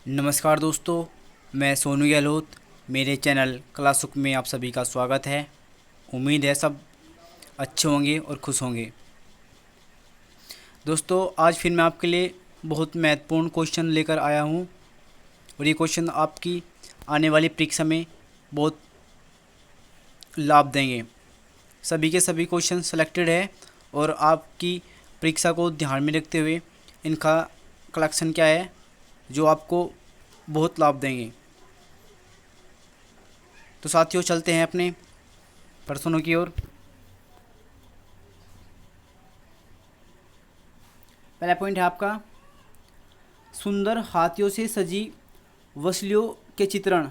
नमस्कार दोस्तों, मैं सोनू गहलोत। मेरे चैनल कला सुख में आप सभी का स्वागत है। उम्मीद है सब अच्छे होंगे और खुश होंगे। दोस्तों, आज फिर मैं आपके लिए बहुत महत्वपूर्ण क्वेश्चन लेकर आया हूँ और ये क्वेश्चन आपकी आने वाली परीक्षा में बहुत लाभ देंगे। सभी के सभी क्वेश्चन सेलेक्टेड है और आपकी परीक्षा को ध्यान में रखते हुए इनका कलेक्शन क्या है जो आपको बहुत लाभ देंगे। तो साथियों, चलते हैं अपने प्रश्नों की ओर। पहला पॉइंट है आपका, सुंदर हाथियों से सजी वसलियों के चित्रण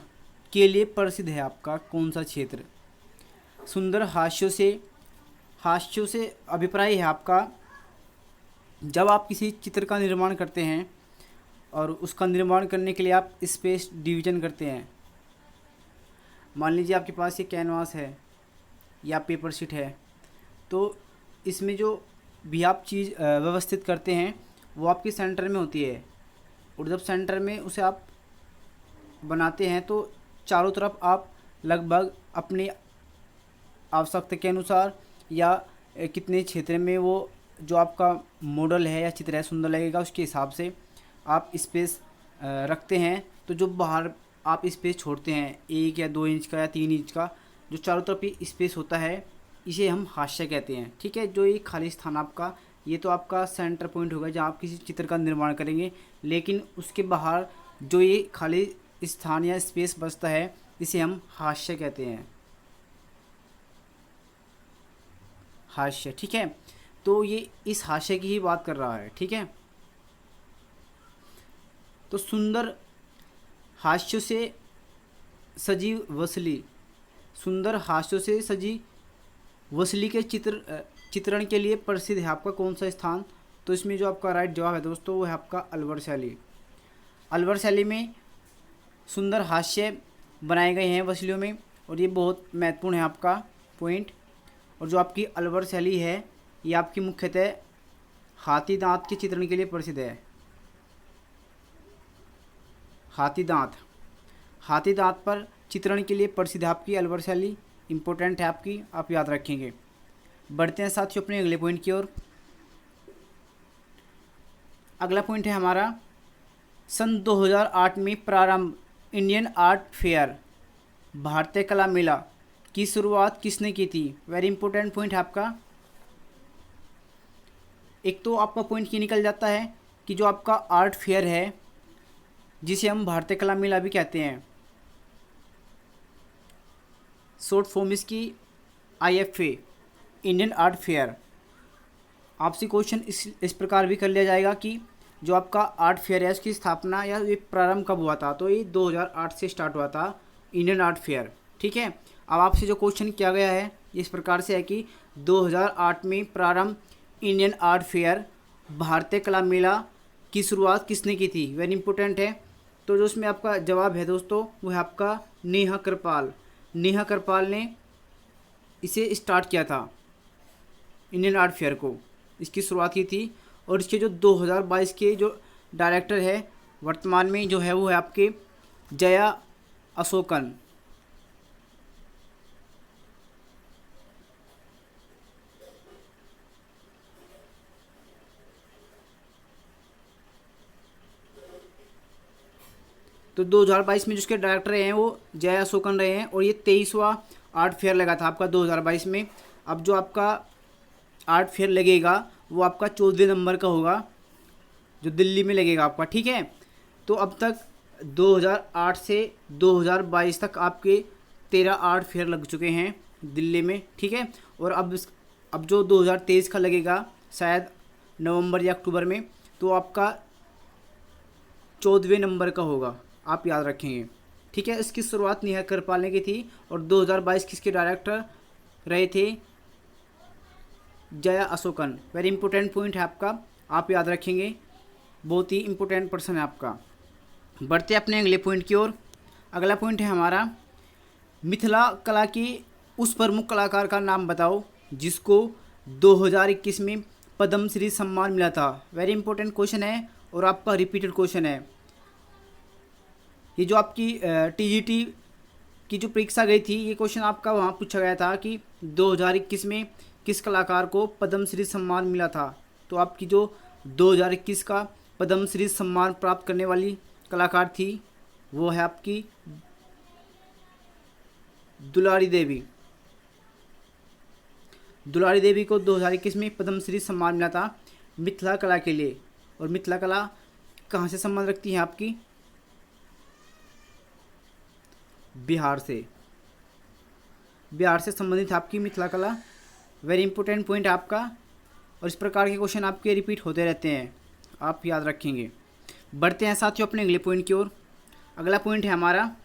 के लिए प्रसिद्ध है आपका कौन सा क्षेत्र। सुंदर हास्यों से अभिप्राय है आपका जब आप किसी चित्र का निर्माण करते हैं और उसका निर्माण करने के लिए आप स्पेस डिवीजन करते हैं। मान लीजिए आपके पास ये कैनवास है या पेपर शीट है, तो इसमें जो भी आप चीज़ व्यवस्थित करते हैं वो आपके सेंटर में होती है और जब सेंटर में उसे आप बनाते हैं तो चारों तरफ आप लगभग अपनी आवश्यकता के अनुसार या कितने क्षेत्र में वो जो आपका मॉडल है या चित्र है सुंदर लगेगा उसके हिसाब से आप स्पेस रखते हैं। तो जो बाहर आप स्पेस छोड़ते हैं 1 या 2 इंच का या 3 इंच का, जो चारों तरफ ये स्पेस होता है, इसे हम हास्य कहते हैं। ठीक है, जो ये खाली स्थान आपका, ये तो आपका सेंटर पॉइंट होगा जहाँ आप किसी चित्र का निर्माण करेंगे, लेकिन उसके बाहर जो ये खाली स्थान या स्पेस बचता है इसे हम हास्य कहते हैं। हास्य, ठीक है। तो ये इस हास्य की ही बात कर रहा है। ठीक है, तो सुंदर हास्यों से सजी वसली, सुंदर हास्यों से सजी वसली के चित्रण के लिए प्रसिद्ध है आपका कौन सा स्थान। तो इसमें जो आपका राइट जवाब है दोस्तों वो है आपका अलवर शैली। अलवर शैली में सुंदर हास्य बनाए गए हैं वसलियों में और ये बहुत महत्वपूर्ण है आपका पॉइंट। और जो आपकी अलवर शैली है ये आपकी मुख्यतः हाथी दांत के चित्रण के लिए प्रसिद्ध है। हाथी दांत पर चित्रण के लिए प्रसिद्ध है आपकी अलवर शैली। इम्पोर्टेंट है आपकी, आप याद रखेंगे। बढ़ते हैं साथियों अपने अगले पॉइंट की ओर। अगला पॉइंट है हमारा, सन 2008 में प्रारंभ इंडियन आर्ट फेयर भारतीय कला मेला की शुरुआत किसने की थी। वेरी इंपॉर्टेंट पॉइंट है आपका। एक तो आपका पॉइंट ये निकल जाता है कि जो आपका आर्ट फेयर है जिसे हम भारतीय कला मेला भी कहते हैं, शॉर्ट फॉर्म इसकी IFA, इंडियन आर्ट फेयर। आपसे क्वेश्चन इस प्रकार भी कर लिया जाएगा कि जो आपका आर्ट फेयर है उसकी स्थापना या ये प्रारंभ कब हुआ था। तो ये 2008 से स्टार्ट हुआ था इंडियन आर्ट फेयर। ठीक है, अब आपसे जो क्वेश्चन किया गया है इस प्रकार से है कि 2008 में प्रारंभ इंडियन आर्ट फेयर भारतीय कला मेला की शुरुआत किसने की थी। वेरी इंपॉर्टेंट है। तो जो उसमें आपका जवाब है दोस्तों वो है आपका नेहा करपाल। नेहा करपाल ने इसे स्टार्ट किया था, इंडियन आर्ट फेयर को इसकी शुरुआत की थी। और इसके जो 2022 के जो डायरेक्टर है वर्तमान में जो है वो है आपके जया अशोकन। तो 2022 में जिसके डायरेक्टर रहे हैं वो जया अशोकन रहे हैं और ये 23वां आर्ट फेयर लगा था आपका 2022 में। अब जो आपका आर्ट फेयर लगेगा वो आपका 14 नंबर का होगा जो दिल्ली में लगेगा आपका। ठीक है, तो अब तक 2008 से 2022 तक आपके 13 आर्ट फेयर लग चुके हैं दिल्ली में। ठीक है, और अब जो 2023 का लगेगा शायद नवंबर या अक्टूबर में, तो आपका 14वें नंबर का होगा, आप याद रखेंगे। ठीक है, इसकी शुरुआत नेहा करपाल ने की थी और 2022 किसके डायरेक्टर रहे थे, Jaya Ashokan. Very important point है आपका, आप याद रखेंगे, बहुत ही इंपॉर्टेंट पर्सन है आपका। बढ़ते हैं अपने अगले पॉइंट की ओर। अगला पॉइंट है हमारा, मिथिला कला की उस प्रमुख कलाकार का नाम बताओ जिसको 2021 में पद्मश्री सम्मान मिला था। वेरी इंपॉर्टेंट क्वेश्चन है और आपका रिपीटेड क्वेश्चन है। ये जो आपकी टीजीटी की जो परीक्षा गई थी, ये क्वेश्चन आपका वहाँ पूछा गया था कि 2021 में किस कलाकार को पद्मश्री सम्मान मिला था। तो आपकी जो 2021 का पद्मश्री सम्मान प्राप्त करने वाली कलाकार थी वो है आपकी दुलारी देवी। दुलारी देवी को 2021 में पद्मश्री सम्मान मिला था मिथिला कला के लिए। और मिथिला कला कहाँ से संबंध रखती है आपकी? बिहार से। बिहार से संबंधित आपकी मिथिला कला। वेरी इंपॉर्टेंट पॉइंट आपका, और इस प्रकार के क्वेश्चन आपके रिपीट होते रहते हैं, आप याद रखेंगे। बढ़ते हैं साथियों अपने अगले पॉइंट की ओर। अगला पॉइंट है हमारा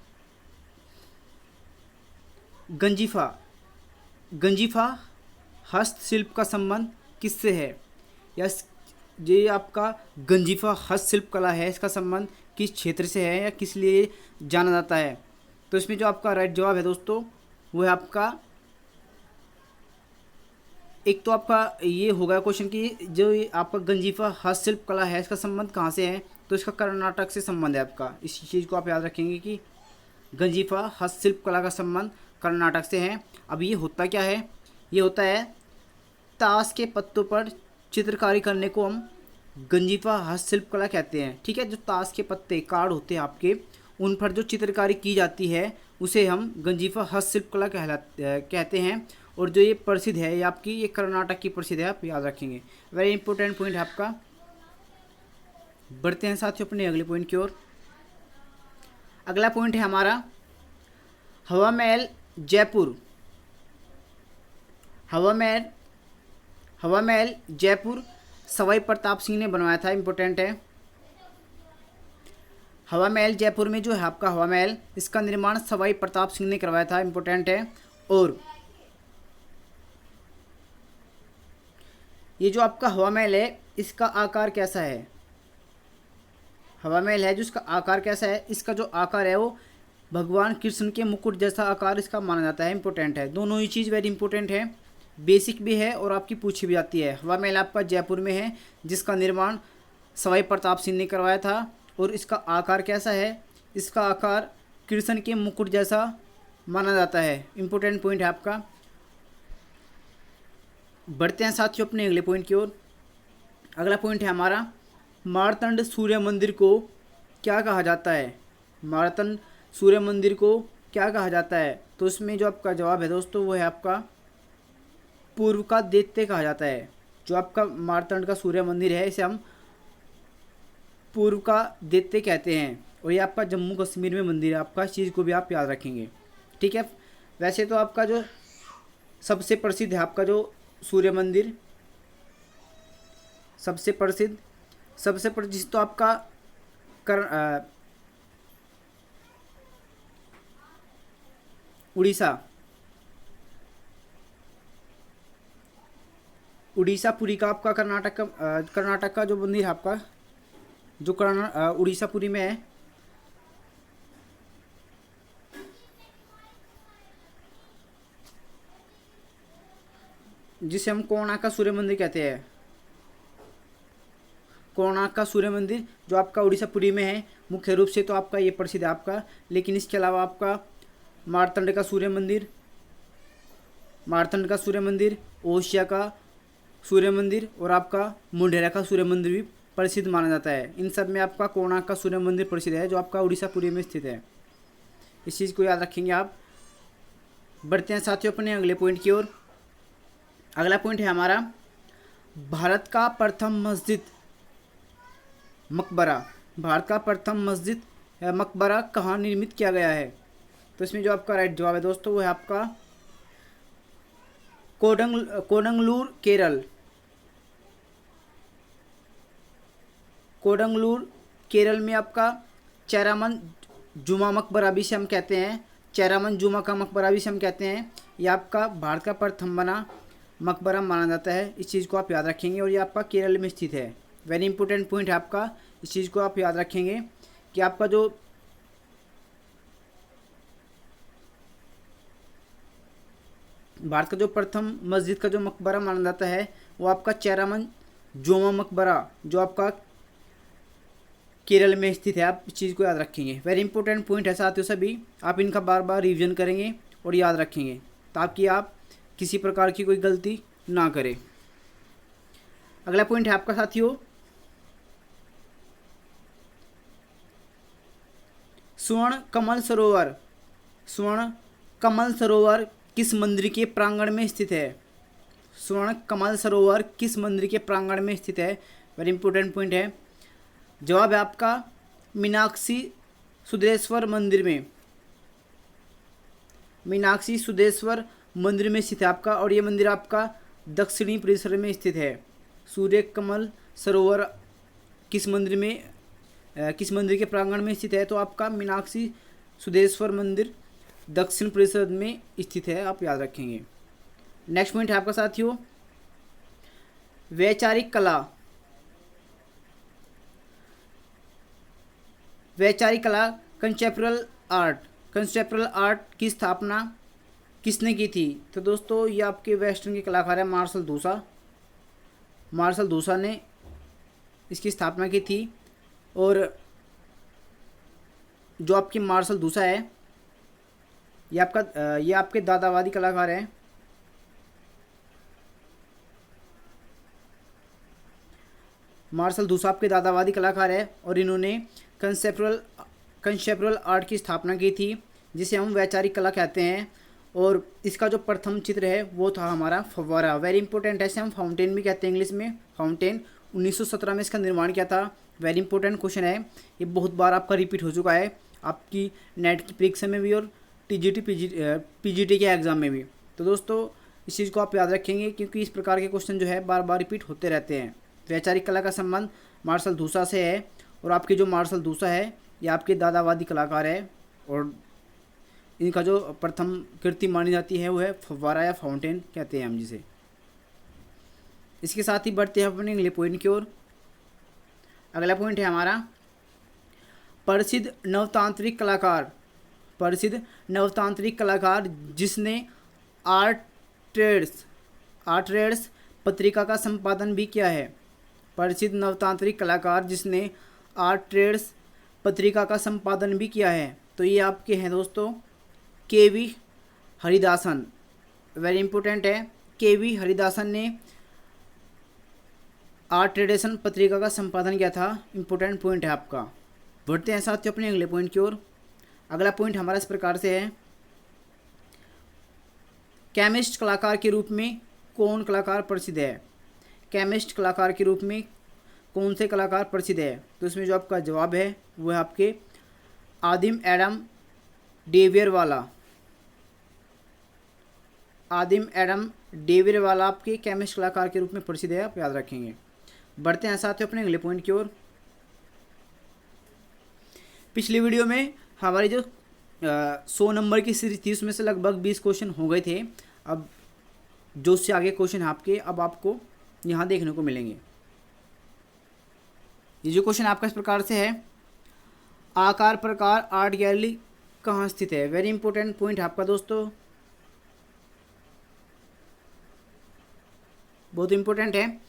गंजीफा। गंजीफा हस्तशिल्प का संबंध किससे है? या ये आपका गंजीफा हस्तशिल्प कला है, इसका संबंध किस क्षेत्र से है या किस लिए जाना जाता है? तो इसमें जो आपका राइट जवाब है दोस्तों वो है आपका, एक तो आपका ये होगा क्वेश्चन कि जो ये आपका गंजीफा हस्तशिल्प कला है इसका संबंध कहाँ से है? तो इसका कर्नाटक से संबंध है आपका। इस चीज़ को आप याद रखेंगे कि गंजीफा हस्तशिल्प कला का संबंध कर्नाटक से है। अब ये होता क्या है? ये होता है ताश के पत्तों पर चित्रकारी करने को हम गंजीफा हस्तशिल्प कला कहते हैं। ठीक है, जो ताश के पत्ते कार्ड होते हैं आपके, उन पर जो चित्रकारी की जाती है उसे हम गंजीफा हस्तशिल्प कला कहते हैं। और जो ये प्रसिद्ध है ये आपकी, ये कर्नाटक की प्रसिद्ध है, आप याद रखेंगे। वेरी इंपॉर्टेंट पॉइंट है आपका। बढ़ते हैं साथियों अपने अगले पॉइंट की ओर। अगला पॉइंट है हमारा हवा महल जयपुर। हवा महल जयपुर सवाई प्रताप सिंह ने बनवाया था। इंपॉर्टेंट है। हवा महल जयपुर में जो है आपका हवा महल, इसका निर्माण सवाई प्रताप सिंह ने करवाया था। इंपॉर्टेंट है। और ये जो आपका हवा महल है इसका आकार कैसा है? हवा महल है जो इसका आकार कैसा है? इसका जो आकार है वो भगवान कृष्ण के मुकुट जैसा आकार इसका माना जाता है। इंपॉर्टेंट है। दोनों ही चीज़ वेरी इंपॉर्टेंट है, बेसिक भी है और आपकी पूछी भी जाती है। हवा महल आपका जयपुर में है जिसका निर्माण सवाई प्रताप सिंह ने करवाया था। और इसका आकार कैसा है? इसका आकार कृष्ण के मुकुट जैसा माना जाता है। इंपॉर्टेंट पॉइंट है आपका। बढ़ते हैं साथियों अपने अगले पॉइंट की ओर। अगला पॉइंट है हमारा मार्तंड सूर्य मंदिर को क्या कहा जाता है? मार्तंड सूर्य मंदिर को क्या कहा जाता है? तो इसमें जो आपका जवाब है दोस्तों वो है आपका पूर्व का दैत्य कहा जाता है। जो आपका मार्तंड का सूर्य मंदिर है इसे हम पूर्व का दैत्य कहते हैं। और ये आपका जम्मू कश्मीर में मंदिर है आपका, इस चीज़ को भी आप याद रखेंगे। ठीक है। वैसे तो आपका जो सबसे प्रसिद्ध है आपका जो सूर्य मंदिर, सबसे प्रसिद्ध तो आपका उड़ीसा पुरी का आपका कर्नाटक का जो मंदिर है आपका, जो उड़ीसा पुरी में है, जिसे हम कोणार्क का सूर्य मंदिर कहते हैं। कोणार्क का सूर्य मंदिर जो आपका उड़ीसा पुरी में है, मुख्य रूप से तो आपका ये प्रसिद्ध है आपका। लेकिन इसके अलावा आपका मार्तंड का सूर्य मंदिर, ओसिया का सूर्य मंदिर और आपका मुंडेरा का सूर्य मंदिर भी प्रसिद्ध माना जाता है। इन सब में आपका कोणार्क का सूर्य मंदिर प्रसिद्ध है जो आपका उड़ीसा पुरी में स्थित है। इस चीज़ को याद रखेंगे आप। बढ़ते हैं साथियों अपने अगले पॉइंट की ओर। अगला पॉइंट है हमारा भारत का प्रथम मस्जिद मकबरा। भारत का प्रथम मस्जिद मकबरा कहाँ निर्मित किया गया है? तो इसमें जो आपका राइट जवाब है दोस्तों वो है आपका कोडंगलूर केरल। कोडंगलूर केरल में आपका चेरामन जुमा मकबरा भी से हम कहते हैं। चेरामन जुमा का मकबरा भी से हम कहते हैं। ये आपका भारत का प्रथम बना मकबरा माना जाता है। इस चीज़ को आप याद रखेंगे। और ये आपका केरल में स्थित है। वेरी इंपॉर्टेंट पॉइंट है आपका। इस चीज़ को आप याद रखेंगे कि आपका जो भारत का जो प्रथम मस्जिद का जो मकबरा माना जाता है वो आपका चेरामन जोमा मकबरा जो आपका केरल में स्थित है। आप इस चीज़ को याद रखेंगे। वेरी इंपॉर्टेंट पॉइंट है साथियों सभी, आप इनका बार बार रिवीजन करेंगे और याद रखेंगे ताकि आप किसी प्रकार की कोई गलती ना करें। अगला पॉइंट है आपका साथियों, स्वर्ण कमल सरोवर। स्वर्ण कमल सरोवर किस मंदिर के प्रांगण में स्थित है? स्वर्ण कमल सरोवर किस मंदिर के प्रांगण में स्थित है? वेरी इंपॉर्टेंट पॉइंट है। जवाब है आपका मीनाक्षी सुदेश्वर मंदिर में। मीनाक्षी सुदेश्वर मंदिर में स्थित है आपका, और ये मंदिर आपका दक्षिणी परिसर में स्थित है। सूर्य कमल सरोवर किस मंदिर में किस मंदिर के प्रांगण में स्थित है? तो आपका मीनाक्षी सुदेश्वर मंदिर दक्षिण परिसर में स्थित है, आप याद रखेंगे। नेक्स्ट पॉइंट है आपका साथियों, वैचारिक कला। वैचारिक कला कंसेप्चुअल आर्ट। कंसेप्चुअल आर्ट की स्थापना किसने की थी? तो दोस्तों ये आपके वेस्टर्न के कलाकार हैं मार्शल दूसा। मार्शल दूसा ने इसकी स्थापना की थी। और जो आपकी मार्शल दूसा है ये आपके दादावादी कलाकार हैं। मार्शल दूसा आपके दादावादी कलाकार है और इन्होंने कंसेप्चुअल आर्ट की स्थापना की थी, जिसे हम वैचारिक कला कहते हैं। और इसका जो प्रथम चित्र है वो था हमारा फव्वारा। वेरी इंपॉर्टेंट है, इसे हम फाउंटेन भी कहते हैं इंग्लिश में। फाउंटेन 1917 में इसका निर्माण किया था। वेरी इंपॉर्टेंट क्वेश्चन है, ये बहुत बार आपका रिपीट हो चुका है आपकी नेट की परीक्षा में भी और पीजीटी के एग्ज़ाम में भी। तो दोस्तों इस चीज़ को आप याद रखेंगे क्योंकि इस प्रकार के क्वेश्चन जो है बार बार रिपीट होते रहते हैं। वैचारिक कला का संबंध मार्शल दूसा से है, और आपके जो मार्शल दूसा है ये आपके दादावादी कलाकार है, और इनका जो प्रथम कृति मानी जाती है वो है फव्वारा या फाउंटेन कहते हैं हम जिसे। इसके साथ ही बढ़ते हैं अपने अगले पॉइंट की ओर। अगला पॉइंट है हमारा प्रसिद्ध नवतांत्रिक कलाकार। प्रसिद्ध नवतांत्रिक कलाकार जिसने आर्ट ट्रेड्स पत्रिका का संपादन भी किया है। प्रसिद्ध नवतांत्रिक कलाकार जिसने आर्ट ट्रेड्स पत्रिका का संपादन भी किया है। तो ये आपके हैं दोस्तों के.वी. हरिदासन। वेरी इंपॉर्टेंट है, के.वी. हरिदासन ने आर्ट ट्रेडिशन पत्रिका का संपादन किया था। इंपॉर्टेंट पॉइंट है आपका। बढ़ते हैं साथियों अपने अगले पॉइंट की ओर। अगला पॉइंट हमारा इस प्रकार से है, केमिस्ट कलाकार के रूप में कौन कलाकार प्रसिद्ध है? केमिस्ट कलाकार के रूप में कौन से कलाकार प्रसिद्ध है? तो इसमें जो आपका जवाब है वो है आपके आदिम एडम डेवियरवाला। आदिम एडम डेवियरवाला आपके केमिस्ट कलाकार के रूप में प्रसिद्ध है, आप याद रखेंगे। बढ़ते हैं साथियों अपने अगले पॉइंट की ओर। पिछली वीडियो में हमारी जो 100 नंबर की सीरीज थी उसमें से लगभग 20 क्वेश्चन हो गए थे। अब जो उससे आगे क्वेश्चन आपके अब आपको यहाँ देखने को मिलेंगे। ये जो क्वेश्चन आपका इस प्रकार से है, आकार प्रकार आर्ट गैलरी कहाँ स्थित है? वेरी इंपॉर्टेंट पॉइंट है आपका दोस्तों, बहुत इंपॉर्टेंट है।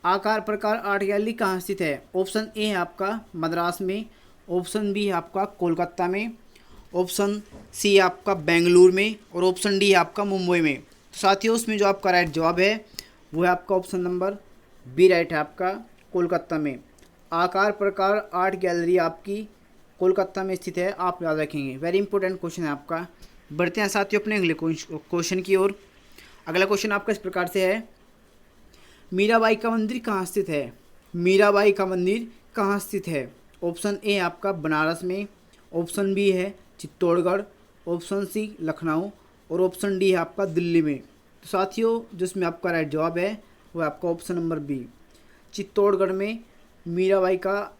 आकार प्रकार आर्ट गैलरी कहाँ स्थित है? ऑप्शन ए है आपका मद्रास में, ऑप्शन बी है आपका कोलकाता में, ऑप्शन सी है आपका बेंगलुरु में, और ऑप्शन डी है आपका मुंबई में। तो साथियों उसमें जो आपका राइट जवाब है वो है आपका ऑप्शन नंबर बी राइट है आपका कोलकाता में। आकार प्रकार आर्ट गैलरी आपकी कोलकाता में स्थित है, आप याद रखेंगे। वेरी इंपॉर्टेंट क्वेश्चन है आपका। बढ़ते हैं साथियों अपने अगले क्वेश्चन की ओर। अगला क्वेश्चन आपका इस प्रकार से है, मीराबाई का मंदिर कहाँ स्थित है? मीराबाई का मंदिर कहाँ स्थित है? ऑप्शन ए आपका बनारस में, ऑप्शन बी है चित्तौड़गढ़, ऑप्शन सी लखनऊ, और ऑप्शन डी है आपका दिल्ली में। तो साथियों जिसमें आपका राइट जवाब है वो आपका ऑप्शन नंबर बी, चित्तौड़गढ़ में मीराबाई का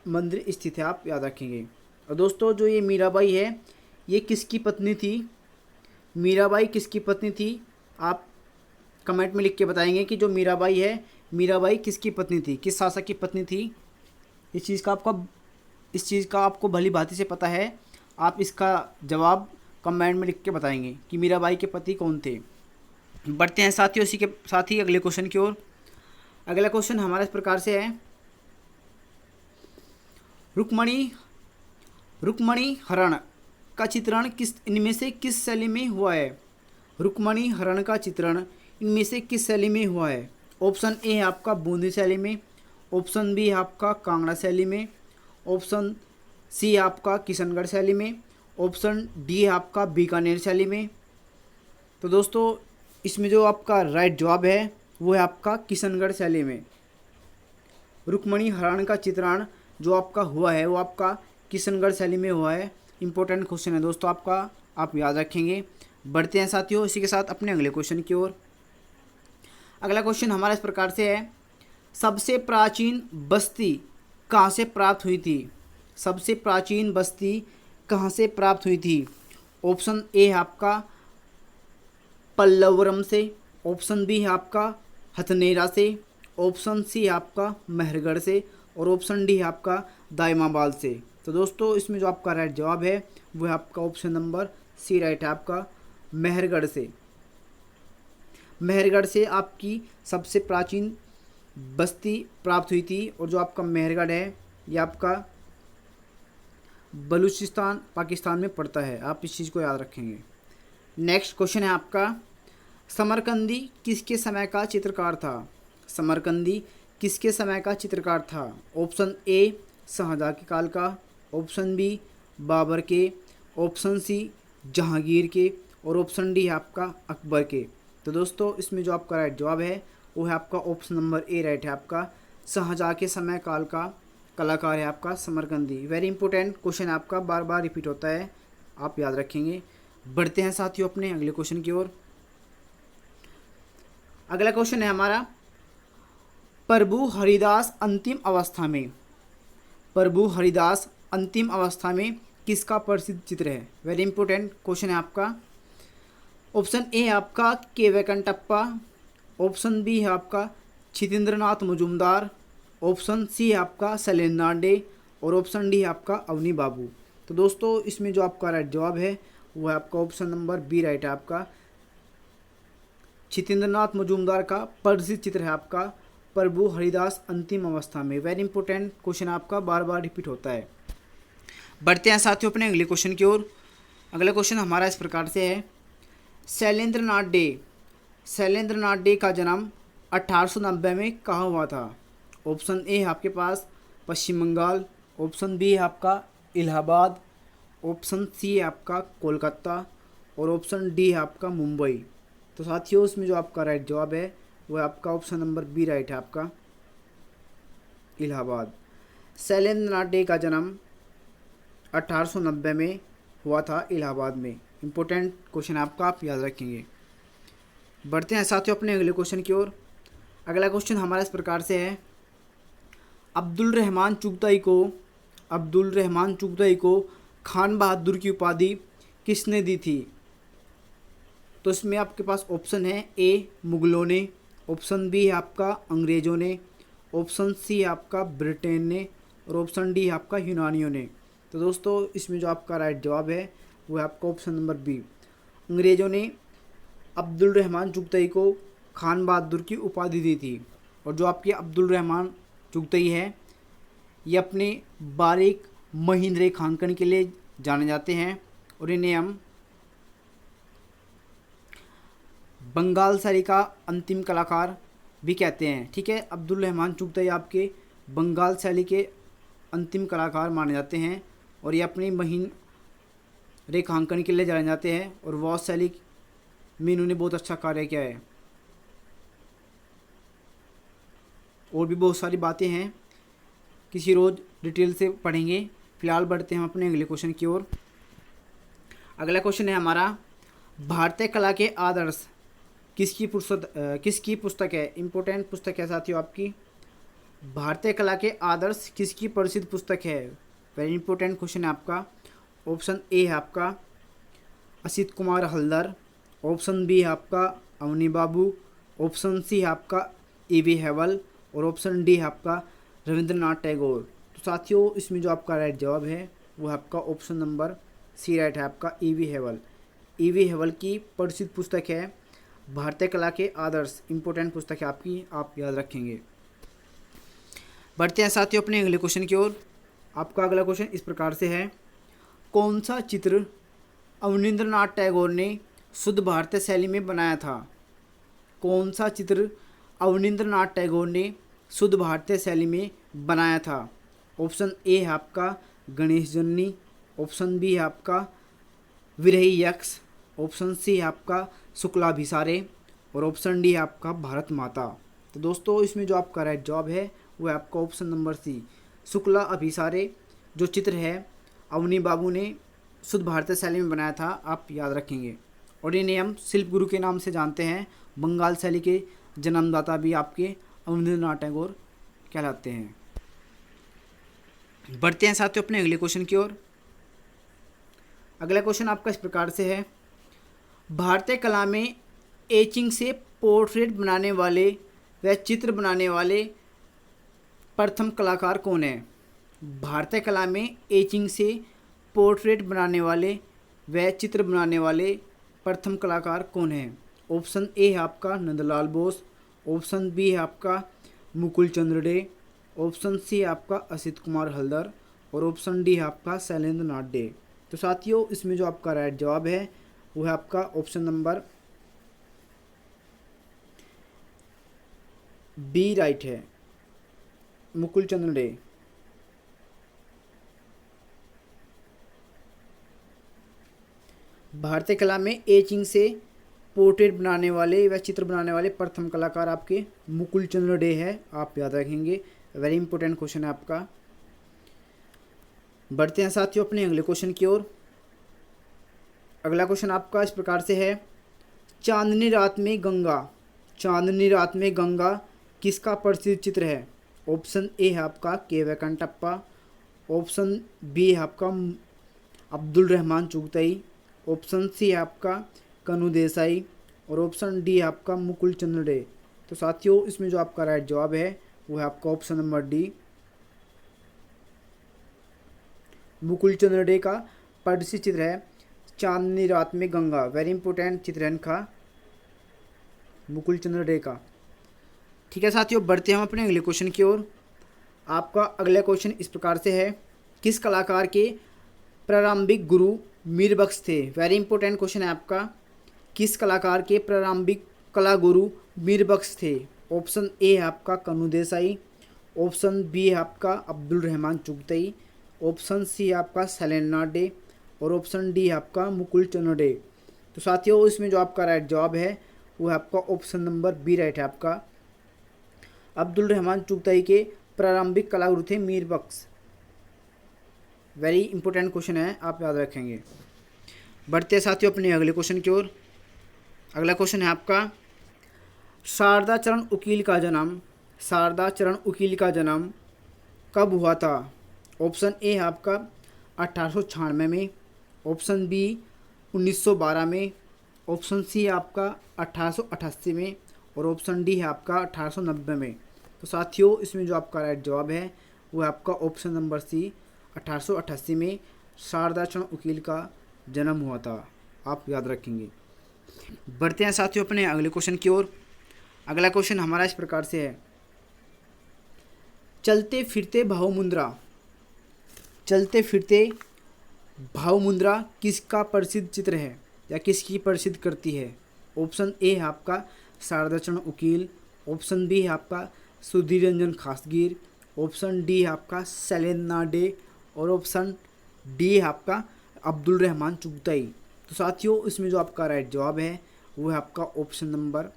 मंदिर स्थित है, आप याद रखेंगे। और दोस्तों जो ये मीराबाई है ये किसकी पत्नी थी? मीराबाई किसकी पत्नी थी? आप कमेंट में लिख के बताएंगे कि जो मीराबाई है, मीराबाई किसकी पत्नी थी, किस शासक की पत्नी थी? इस चीज़ का आपको भली भांति से पता है, आप इसका जवाब कमेंट में लिख के बताएंगे कि मीराबाई के पति कौन थे। बढ़ते हैं साथियों इसी के साथ ही अगले क्वेश्चन की ओर। अगला क्वेश्चन हमारा इस प्रकार से है, रुक्मणी रुक्मणी हरण का चित्रण इनमें से किस शैली में हुआ है? रुक्मणी हरण का चित्रण इनमें से किस शैली में हुआ है? ऑप्शन ए है आपका बूंदी शैली में, ऑप्शन बी है आपका कांगड़ा शैली में, ऑप्शन सी है आपका किशनगढ़ शैली में, ऑप्शन डी है आपका बीकानेर शैली में। तो दोस्तों इसमें जो आपका राइट जवाब है वो है आपका किशनगढ़ शैली में। रुक्मणी हरण का चित्रण जो आपका हुआ है वो आपका किशनगढ़ शैली में हुआ है। इंपॉर्टेंट क्वेश्चन है दोस्तों आपका, आप याद रखेंगे। बढ़ते हैं साथियों इसी के साथ अपने अगले क्वेश्चन की ओर। अगला क्वेश्चन हमारा इस प्रकार से है, सबसे प्राचीन बस्ती कहाँ से प्राप्त हुई थी? सबसे प्राचीन बस्ती कहाँ से प्राप्त हुई थी? ऑप्शन ए है आपका पल्लवरम से, ऑप्शन बी है आपका हथनेरा से, ऑप्शन सी है आपका मेहरगढ़ से, और ऑप्शन डी है आपका दाइमाबाद से। तो दोस्तों इसमें जो आपका राइट जवाब है वो है आपका ऑप्शन नंबर सी राइट है आपका मेहरगढ़ से। मेहरगढ़ से आपकी सबसे प्राचीन बस्ती प्राप्त हुई थी, और जो आपका मेहरगढ़ है ये आपका बलूचिस्तान पाकिस्तान में पड़ता है। आप इस चीज़ को याद रखेंगे। नेक्स्ट क्वेश्चन है आपका, समरकंदी किसके समय का चित्रकार था? समरकंदी किसके समय का चित्रकार था? ऑप्शन ए शाहजहाँ के काल का, ऑप्शन बी बाबर के, ऑप्शन सी जहांगीर के, और ऑप्शन डी है आपका अकबर के। तो दोस्तों इसमें जो आपका राइट जवाब है वो है आपका ऑप्शन नंबर ए राइट है आपका शाहजहाँ के समय काल का कलाकार है आपका समरकंदी। वेरी इंपॉर्टेंट क्वेश्चन आपका, बार बार रिपीट होता है, आप याद रखेंगे। बढ़ते हैं साथियों अपने अगले क्वेश्चन की ओर। अगला क्वेश्चन है हमारा, प्रभु हरिदास अंतिम अवस्था में, प्रभु हरिदास अंतिम अवस्था में किसका प्रसिद्ध चित्र है? वेरी इंपॉर्टेंट क्वेश्चन है आपका। ऑप्शन ए है आपका के वेंकटप्पा, ऑप्शन बी है आपका छितेंद्रनाथ मजूमदार, ऑप्शन सी है आपका शैलेंद्रनाथ डे, और ऑप्शन डी है आपका अवनी बाबू। तो दोस्तों इसमें जो आपका राइट जवाब है वो है आपका ऑप्शन नंबर बी राइट है आपका छितेंद्रनाथ मजूमदार का प्रसिद्ध चित्र है आपका प्रभु हरिदास अंतिम अवस्था में। वेरी इंपॉर्टेंट क्वेश्चन आपका, बार बार रिपीट होता है। बढ़ते हैं साथियों अपने अगले क्वेश्चन की ओर। अगला क्वेश्चन हमारा इस प्रकार से है, शैलेंद्रनाथ डे का जन्म 1890 में कहाँ हुआ था? ऑप्शन ए है आपके पास पश्चिम बंगाल, ऑप्शन बी है आपका इलाहाबाद, ऑप्शन सी है आपका कोलकाता, और ऑप्शन डी है आपका मुंबई। तो साथियों इसमें जो आपका राइट जवाब है वो है आपका ऑप्शन नंबर बी राइट है आपका इलाहाबाद। शैलेंद्रनाथ डे का जन्म 1890 में हुआ था इलाहाबाद में। इंपॉर्टेंट क्वेश्चन आपका, आप याद रखेंगे। बढ़ते हैं साथियों अपने अगले क्वेश्चन की ओर। अगला क्वेश्चन हमारा इस प्रकार से है, अब्दुल रहमान चुगताई को खान बहादुर की उपाधि किसने दी थी? तो इसमें आपके पास ऑप्शन है ए मुगलों ने, ऑप्शन बी है आपका अंग्रेज़ों ने, ऑप्शन सी है आपका ब्रिटेन ने, और ऑप्शन डी है आपका यूनानियों ने। तो दोस्तों इसमें जो आपका राइट जवाब है वो है आपका ऑप्शन नंबर बी। अंग्रेज़ों ने अब्दुल रहमान चुगताई को खान बहादुर की उपाधि दी थी। और जो आपके अब्दुल रहमान चुगताई है ये अपने बारीक महीन रेखांकन के लिए जाने जाते हैं, और इन्हें हम बंगाल शैली का अंतिम कलाकार भी कहते हैं। ठीक है, अब्दुल रहमान चुगताई आपके बंगाल शैली के अंतिम कलाकार माने जाते हैं, और ये अपनी महीन रेखांकन के लिए जाने जाते हैं, और वॉश शैली में इन्होंने बहुत अच्छा कार्य किया है। और भी बहुत सारी बातें हैं, किसी रोज़ डिटेल से पढ़ेंगे। फिलहाल बढ़ते हैं हम अपने अगले क्वेश्चन की ओर। अगला क्वेश्चन है हमारा, भारतीय कला के आदर्श किसकी पुस्तक है? इंपॉर्टेंट पुस्तक है साथियों आपकी। भारतीय कला के आदर्श किसकी प्रसिद्ध पुस्तक है? वेरी इंपॉर्टेंट क्वेश्चन है आपका। ऑप्शन ए है आपका असित कुमार हल्दर, ऑप्शन बी है आपका अवनी बाबू, ऑप्शन सी है आपका E.V. हेवल, और ऑप्शन डी है आपका रविंद्रनाथ टैगोर। तो साथियों इसमें जो आपका राइट जवाब है वो है आपका ऑप्शन नंबर सी राइट है आपका E.V. हेवल। E.V. हेवल की प्रसिद्ध पुस्तक है भारतीय कला के आदर्श। इंपॉर्टेंट पुस्तक है आपकी, आप याद रखेंगे। बढ़ते हैं साथियों अपने अगले क्वेश्चन की ओर। आपका अगला क्वेश्चन इस प्रकार से है, कौन सा चित्र अवनींद्रनाथ टैगोर ने शुद्ध भारतीय शैली में बनाया था? कौन सा चित्र अवनींद्रनाथ टैगोर ने शुद्ध भारतीय शैली में बनाया था? ऑप्शन ए है आपका गणेश जननी, ऑप्शन बी है आपका विरही यक्ष, ऑप्शन सी है आपका शुक्लाभिसारे और ऑप्शन डी है आपका भारत माता। तो दोस्तों इसमें जो आपका राइट जवाब है वो है आपका ऑप्शन नंबर सी, शुक्ला अभिसारे जो चित्र है अवनी बाबू ने शुद्ध भारतीय शैली में बनाया था, आप याद रखेंगे। और इन्हें हम शिल्प गुरु के नाम से जानते हैं। बंगाल शैली के जन्मदाता भी आपके अवनींद्रनाथ टैगोर कहलाते हैं। बढ़ते हैं साथियों अपने अगले क्वेश्चन की ओर। अगला क्वेश्चन आपका इस प्रकार से है, भारतीय कला में एचिंग से पोर्ट्रेट बनाने वाले व चित्र बनाने वाले प्रथम कलाकार कौन है? भारतीय कला में एचिंग से पोर्ट्रेट बनाने वाले व चित्र बनाने वाले प्रथम कलाकार कौन है? ऑप्शन ए है आपका नंदलाल बोस, ऑप्शन बी है आपका मुकुल चंद्र डे, ऑप्शन सी है आपका असित कुमार हल्दर और ऑप्शन डी है आपका शैलेंद्र नाथ डे। तो साथियों इसमें जो आपका राइट जवाब है वो है आपका ऑप्शन नंबर बी राइट है, मुकुल चंद्र डे। भारतीय कला में एचिंग से पोर्ट्रेट बनाने वाले व चित्र बनाने वाले प्रथम कलाकार आपके मुकुल चंद्र डे है, आप याद रखेंगे। वेरी इंपॉर्टेंट क्वेश्चन है आपका। बढ़ते हैं साथियों अपने अगले क्वेश्चन की ओर। अगला क्वेश्चन आपका इस प्रकार से है, चांदनी रात में गंगा, चांदनी रात में गंगा किसका प्रसिद्ध चित्र है? ऑप्शन ए है आपका के वेंकटप्पा, ऑप्शन बी है आपका अब्दुल रहमान चुगताई, ऑप्शन सी है आपका कनु देसाई और ऑप्शन डी है आपका मुकुल चंद्र डे। तो साथियों इसमें जो आपका राइट जवाब है वो है आपका ऑप्शन नंबर डी, मुकुल चंद्र डे का प्रसिद्ध चित्र है चांदनी रात में गंगा। वेरी इंपॉर्टेंट चित्र है इनका, मुकुल चंद्र डे का। ठीक है साथियों बढ़ते हैं हम अपने अगले क्वेश्चन की ओर। आपका अगला क्वेश्चन इस प्रकार से है, किस कलाकार के प्रारंभिक गुरु मीर बख्श थे? वेरी इंपॉर्टेंट क्वेश्चन है आपका, किस कलाकार के प्रारंभिक कला गुरु मीर बख्श थे? ऑप्शन ए है आपका कनु देसाई, ऑप्शन बी है आपका अब्दुल रहमान चुगताई, ऑप्शन सी है आपका शैलेंद्र नाथ डे और ऑप्शन डी है आपका मुकुल चंद्र डे। तो साथियों इसमें जो आपका राइट जवाब है वो है आपका ऑप्शन नंबर बी राइट है आपका, अब्दुल रहमान चुगताई के प्रारंभिक कलागुरु थे मीर बख्श। वेरी इंपॉर्टेंट क्वेश्चन है, आप याद रखेंगे। बढ़ते हैं साथियों अपने अगले क्वेश्चन की ओर। अगला क्वेश्चन है आपका, शारदा चरण उकील का जन्म, शारदा चरण उकील का जन्म कब हुआ था? ऑप्शन ए है आपका 1896 में, ऑप्शन बी 1912 में, ऑप्शन सी है आपका 1888 में और ऑप्शन डी है आपका 1890 में। तो साथियों इसमें जो आपका राइट जवाब है वो है आपका ऑप्शन नंबर सी, 1888 में शारदा चरण उकील का जन्म हुआ था, आप याद रखेंगे। बढ़ते हैं साथियों अपने अगले क्वेश्चन की ओर। अगला क्वेश्चन हमारा इस प्रकार से है, चलते फिरते भाव मुद्रा, चलते फिरते भाव मुद्रा किसका प्रसिद्ध चित्र है या किसकी प्रसिद्ध करती है? ऑप्शन ए है आपका शारदा चरण उकील, ऑप्शन बी है आपका सुधीर रंजन खासगीर, ऑप्शन डी है आपका शैलेंद्र नाथ डे और ऑप्शन डी है आपका अब्दुल रहमान चुगताई। तो साथियों इसमें जो आपका राइट जवाब है वो है आपका ऑप्शन नंबर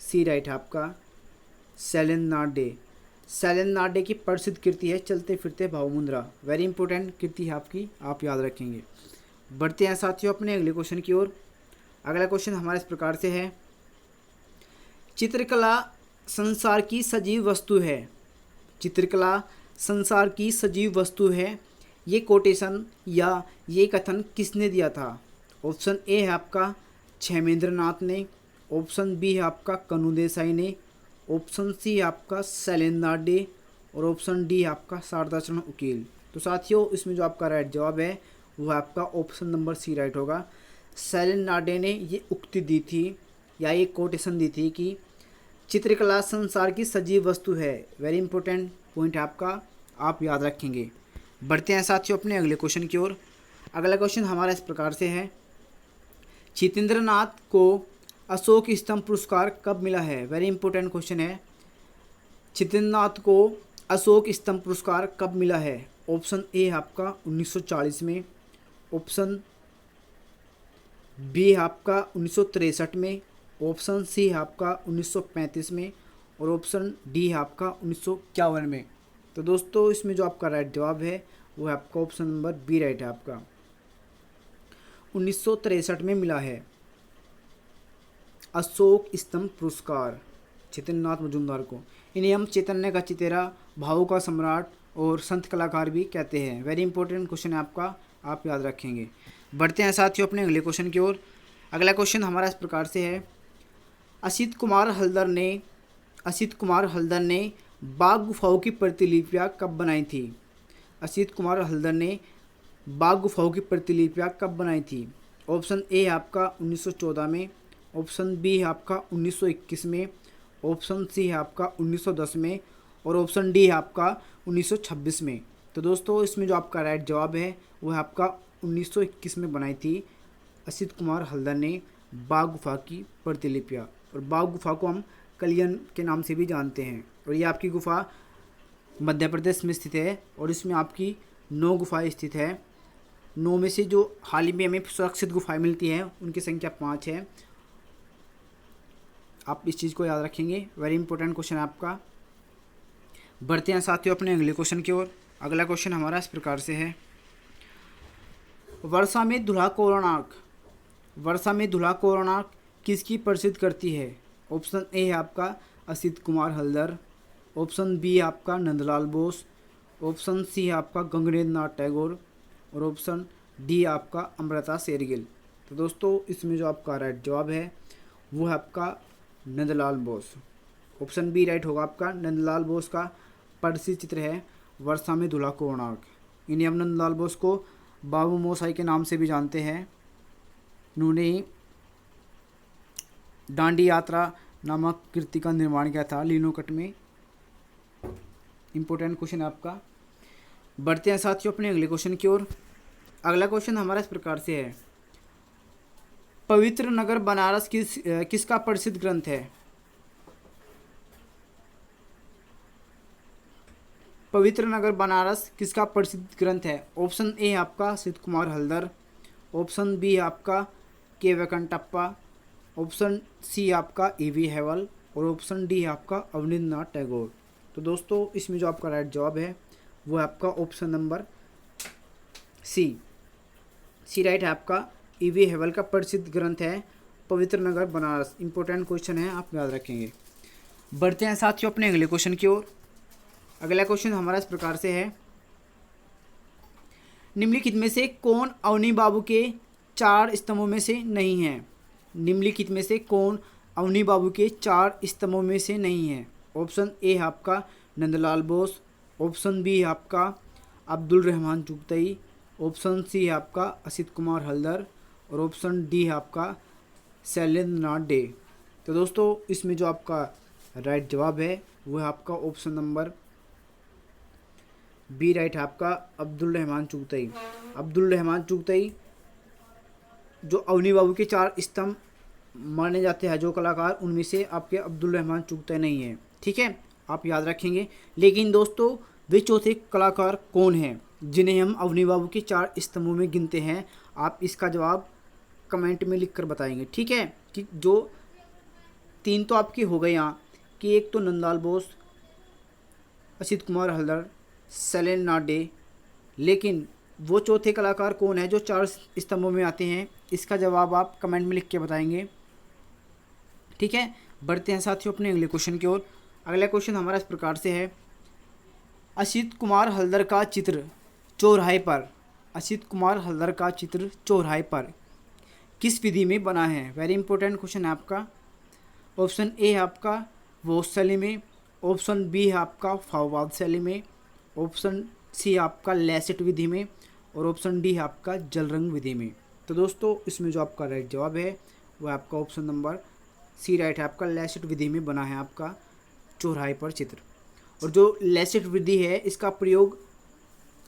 सी राइट है आपका शैलेंद्र नाथ डे। शैलेंद्र नाथ डे की प्रसिद्ध कृति है चलते फिरते भाव मुद्रा। वेरी इंपॉर्टेंट कृति है आपकी, आप याद रखेंगे। बढ़ते हैं साथियों अपने अगले क्वेश्चन की ओर। अगला क्वेश्चन हमारे इस प्रकार से है, चित्रकला संसार की सजीव वस्तु है, चित्रकला संसार की सजीव वस्तु है, ये कोटेशन या ये कथन किसने दिया था? ऑप्शन ए है आपका क्षेमेंद्र नाथ ने, ऑप्शन बी है आपका कनु देसाई ने, ऑप्शन सी है आपका शैलेंद्र नाथ डे और ऑप्शन डी है आपका शारदा चरण उकील। तो साथियों इसमें जो आपका राइट जवाब है वो आपका ऑप्शन नंबर सी राइट होगा। शैलेंद्र नाथ डे ने ये उक्ति दी थी या ये कोटेशन दी थी कि चित्रकला संसार की सजीव वस्तु है। वेरी इंपॉर्टेंट पॉइंट है आपका, आप याद रखेंगे। बढ़ते हैं साथियों अपने अगले क्वेश्चन की ओर। अगला क्वेश्चन हमारा इस प्रकार से है, जितेंद्रनाथ को अशोक स्तंभ पुरस्कार कब मिला है? वेरी इंपॉर्टेंट क्वेश्चन है। जितेंद्रनाथ को अशोक स्तंभ पुरस्कार कब मिला है? ऑप्शन ए आपका 1940 में, ऑप्शन बी आपका 1963 में, ऑप्शन सी आपका 1935 में और ऑप्शन डी आपका 1951 में। तो दोस्तों इसमें जो आपका राइट जवाब है वो है आपका ऑप्शन नंबर बी राइट है आपका, 1963 में मिला है अशोक स्तंभ पुरस्कार जितेंद्रनाथ मजूमदार को। इन्हें हम चैतन्य का चितेरा, भावों का सम्राट और संत कलाकार भी कहते हैं। वेरी इंपॉर्टेंट क्वेश्चन है आपका, आप याद रखेंगे। बढ़ते हैं साथियों अपने अगले क्वेश्चन की ओर। अगला क्वेश्चन हमारा इस प्रकार से है, असित कुमार हल्दर ने बाघ गुफाओं की प्रतिलिपियाँ कब बनाई थी? असित कुमार हल्दर ने बाघ गुफाओं की प्रतिलिपियाँ कब बनाई थी? ऑप्शन ए आपका 1914 में, ऑप्शन बी आपका 1921 में, ऑप्शन सी आपका 1910 में और ऑप्शन डी आपका 1926 में। तो दोस्तों इसमें जो आपका राइट जवाब है वो है आपका 1921 में बनाई थी असित कुमार हल्दर ने बाघ गुफा की प्रतिलिपियाँ। और बाघ गुफा को हम कलियन के नाम से भी जानते हैं। और ये आपकी गुफा मध्य प्रदेश में स्थित है और इसमें आपकी 9 गुफाएँ स्थित है। 9 में से जो हाल ही में हमें सुरक्षित गुफाएँ मिलती हैं उनकी संख्या 5 है। आप इस चीज़ को याद रखेंगे, वेरी इंपॉर्टेंट क्वेश्चन है आपका। बढ़ते हैं साथियों अपने अगले क्वेश्चन की ओर। अगला क्वेश्चन हमारा इस प्रकार से है, वर्षा में दूल्हा कोणार्क किसकी प्रसिद्ध करती है? ऑप्शन ए आपका असित कुमार हल्दर, ऑप्शन बी आपका नंदलाल बोस, ऑप्शन सी आपका गगनेंद्र नाथ टैगोर और ऑप्शन डी आपका अमृता शेरगिल। तो दोस्तों इसमें जो आपका राइट जवाब है वो है आपका Nandlal Bose. Option B right होगा आपका। नंदलाल बोस का प्रसिद्ध चित्र है वर्षा में दूल्हा कोणार्क। इन्हें हम नंदलाल बोस को बाबू मोशाई के नाम से भी जानते हैं। उन्होंने डांडी यात्रा नामक कृति का निर्माण किया था लीलोकट में। इंपॉर्टेंट क्वेश्चन है आपका। बढ़ते हैं साथियों अपने अगले क्वेश्चन की ओर। अगला क्वेश्चन हमारा इस प्रकार से है, पवित्र नगर बनारस किसका प्रसिद्ध ग्रंथ है? पवित्र नगर बनारस किसका प्रसिद्ध ग्रंथ है? ऑप्शन ए आपका असित कुमार हल्दर, ऑप्शन बी आपका के वेंकटप्पा, ऑप्शन सी आपका E.V. हैवल और ऑप्शन डी आपका अवनींद्र नाथ टैगोर। तो दोस्तों इसमें जो आपका राइट जवाब है वो है आपका ऑप्शन नंबर सी राइट है आपका। E.V. हैवल का प्रसिद्ध ग्रंथ है पवित्र नगर बनारस। इंपॉर्टेंट क्वेश्चन है, आप याद रखेंगे। बढ़ते हैं साथियों अपने अगले क्वेश्चन की ओर। अगला क्वेश्चन हमारा इस प्रकार से है, निम्नलिखित में से कौन अवनी बाबू के 4 स्तंभों में से नहीं है? निम्नलिखित में से कौन अवनी बाबू के 4 स्तंभों में से नहीं है? ऑप्शन ए आपका नंदलाल बोस, ऑप्शन बी आपका Abdul Rahman Chagatai, option C आपका असित कुमार हल्दर और ऑप्शन डी आपका शैलेंद्र नाथ डे। तो दोस्तों इसमें जो आपका राइट जवाब है वो है आपका ऑप्शन नंबर बी राइट है आपका, अब्दुल रहमान चुगतई। अब्दुल रहमान चुगतई जो अवनी बाबू के 4 स्तंभ माने जाते हैं जो कलाकार, उनमें से आपके अब्दुल रहमान चुगतई नहीं है। ठीक है, आप याद रखेंगे। लेकिन दोस्तों वे चौथे कलाकार कौन हैं जिन्हें हम अवनी बाबू के 4 स्तंभों में गिनते हैं? आप इसका जवाब कमेंट में लिख कर बताएंगे। ठीक है, कि जो 3 तो आपके हो गए यहाँ, कि एक तो नंदलाल बोस, असित कुमार हल्दर, शैलेंद्र नाथ डे, लेकिन वो चौथे कलाकार कौन है जो 4 स्तंभों में आते हैं? इसका जवाब आप कमेंट में लिख के बताएंगे। ठीक है, बढ़ते हैं साथियों अपने अगले क्वेश्चन की ओर। अगला क्वेश्चन हमारा इस प्रकार से है, असित कुमार हल्दर का चित्र चौराहे पर किस विधि में बना है? वेरी इंपॉर्टेंट क्वेश्चन है आपका। ऑप्शन ए आपका वोस शैली में, ऑप्शन बी आपका फाववाद शैली में, ऑप्शन सी आपका लैसिट विधि में और ऑप्शन डी आपका जलरंग विधि में। तो दोस्तों इसमें जो आपका राइट जवाब है वो आपका ऑप्शन नंबर सी राइट है आपका, लैसिट विधि में बना है आपका चौराहे पर चित्र। और जो लैसिट विधि है इसका प्रयोग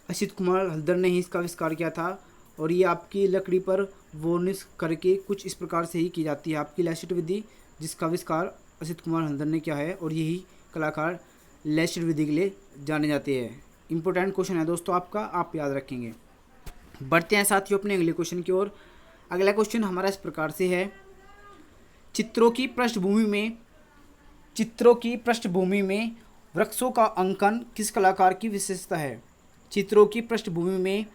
असित कुमार हल्दर ने ही इसका आविष्कार किया था। और ये आपकी लकड़ी पर वार्निश करके कुछ इस प्रकार से ही की जाती है आपकी लैसिड विधि, जिसका आविष्कार असित कुमार हल्दर ने किया है। और यही कलाकार लैसिड विधि के लिए जाने जाते हैं। इंपॉर्टेंट क्वेश्चन है दोस्तों आपका, आप याद रखेंगे। बढ़ते हैं साथियों अपने अगले क्वेश्चन की ओर। अगला क्वेश्चन हमारा इस प्रकार से है, चित्रों की पृष्ठभूमि में वृक्षों का अंकन किस कलाकार की विशेषता है? चित्रों की पृष्ठभूमि में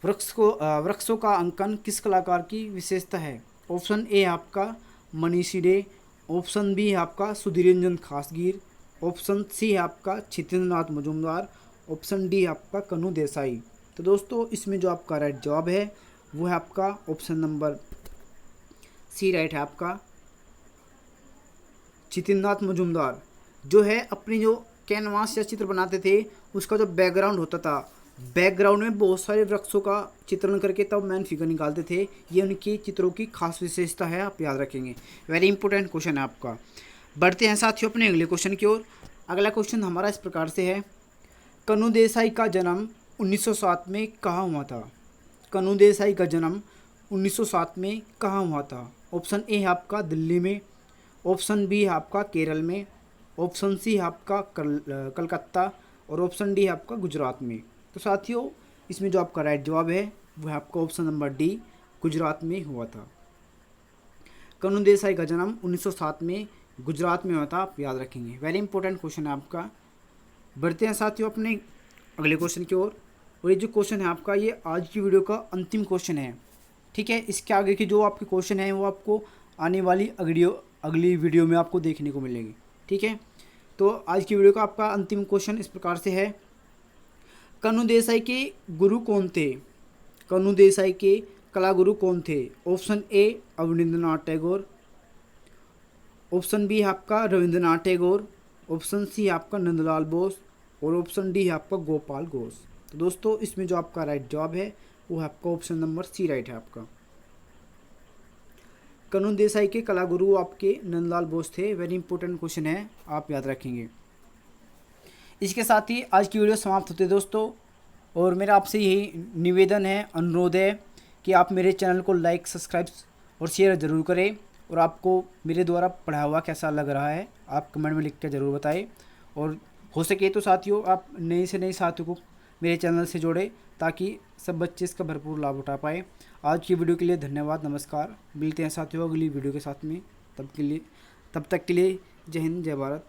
वृक्षों का अंकन किस कलाकार की विशेषता है? ऑप्शन ए आपका मनीषी डे, ऑप्शन बी है आपका सुधीर रंजन खासगीर, ऑप्शन सी है आपका छितेंद्रनाथ मजूमदार, ऑप्शन डी है आपका कन्हू देसाई। तो दोस्तों इसमें जो आपका राइट जवाब है वो है आपका ऑप्शन नंबर सी राइट है आपका छितेंद्रनाथ मजूमदार। जो है अपनी जो कैनवास या चित्र बनाते थे उसका जो बैकग्राउंड होता था, बैकग्राउंड में बहुत सारे वृक्षों का चित्रण करके तब मैन फिगर निकालते थे। ये उनकी चित्रों की खास विशेषता है, आप याद रखेंगे। वेरी इंपॉर्टेंट क्वेश्चन है आपका। बढ़ते हैं साथियों अपने अगले क्वेश्चन की ओर। अगला क्वेश्चन हमारा इस प्रकार से है, कन्हू देसाई का जन्म 1907 में कहाँ हुआ था? कन्हू देसाई का जन्म 1907 में कहाँ हुआ था? ऑप्शन ए है आपका दिल्ली में, ऑप्शन बी है आपका केरल में, ऑप्शन सी है आपका कलकत्ता, और ऑप्शन डी है आपका गुजरात में। तो साथियों इसमें जो आपका राइट जवाब है वह आपका ऑप्शन नंबर डी गुजरात में हुआ था। कन्हू देसाई का जन्म 1907 में गुजरात में हुआ था, आप याद रखेंगे। वेरी इंपॉर्टेंट क्वेश्चन है आपका। बढ़ते हैं साथियों अपने अगले क्वेश्चन की ओर। और ये जो क्वेश्चन है आपका ये आज की वीडियो का अंतिम क्वेश्चन है, ठीक है। इसके आगे के जो आपके क्वेश्चन हैं वो आपको आने वाली अगली वीडियो में आपको देखने को मिलेगी, ठीक है। तो आज की वीडियो का आपका अंतिम क्वेश्चन इस प्रकार से है, कन्हू देसाई के गुरु कौन थे? कन्हू देसाई के कला गुरु कौन थे? Option A Abanindranath Tagore, option B है आपका रविंद्रनाथ टैगोर, ऑप्शन सी है आपका नंदलाल बोस, और ऑप्शन डी है आपका गोपाल घोष। तो दोस्तों इसमें जो आपका राइट जवाब है वो है आपका ऑप्शन नंबर सी राइट है आपका। कन्हू देसाई के कला गुरु आपके नंदलाल बोस थे। वेरी इंपॉर्टेंट क्वेश्चन है, आप याद रखेंगे। इसके साथ ही आज की वीडियो समाप्त होती है दोस्तों। और मेरा आपसे यही निवेदन है, अनुरोध है कि आप मेरे चैनल को लाइक, सब्सक्राइब और शेयर ज़रूर करें। और आपको मेरे द्वारा पढ़ा हुआ कैसा लग रहा है आप कमेंट में लिख कर ज़रूर बताएं। और हो सके तो साथियों आप नए से नए साथियों को मेरे चैनल से जोड़ें ताकि सब बच्चे इसका भरपूर लाभ उठा पाएँ। आज की वीडियो के लिए धन्यवाद, नमस्कार। मिलते हैं साथियों अगली वीडियो के साथ में। तब तक के लिए जय हिंद, जय भारत।